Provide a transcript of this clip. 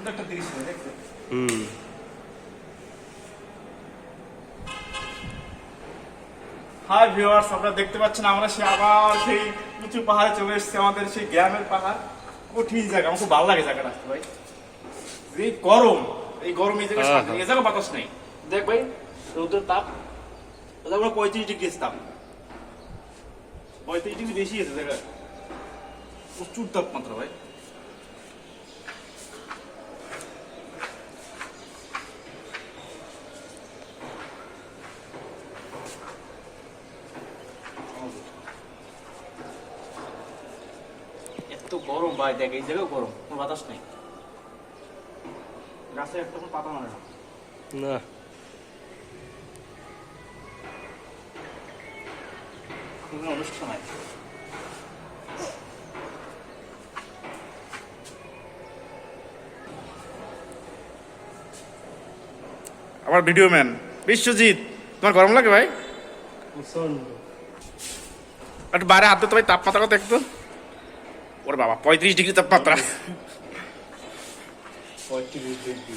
সুন্দর একটা দৃশ্য দেখছেন। হাই ভিউয়ার্স, আপনারা দেখতে পাচ্ছেন আমরা আবার সেই উঁচু পাহাড়ে চলে এসেছি, আমাদের সেই গ্রামের পাহাড়। কঠিন জায়গা, আমার খুব ভালো লাগে জায়গাটা আসতে ভাই। এই গরম, এই গরম এই জায়গায় শান্তি, এই জায়গায় বাতাস নেই। দেখ ভাই রোদের তাপ, 35 ডিগ্রি তাপ, 35 ডিগ্রি বেশি আছে জায়গায়, প্রচুর তাপমাত্রা ভাই। এত গরম ভাই, দেখ এই জায়গায় গরম, কোনো বাতাস নেই, গাছে একটা কোনো পাতা মারে না। কোনো অনুষ্ঠান নাই। আমার ভিডিও ম্যান বিশ্বজিৎ, তোমার গরম লাগে ভাই? একটু বাইরে হাত দিতে ভাই, তাপমাত্রা কত একটু? ওরে বাবা, 35 ডিগ্রি তাপমাত্রা। 35 ডিগ্রি।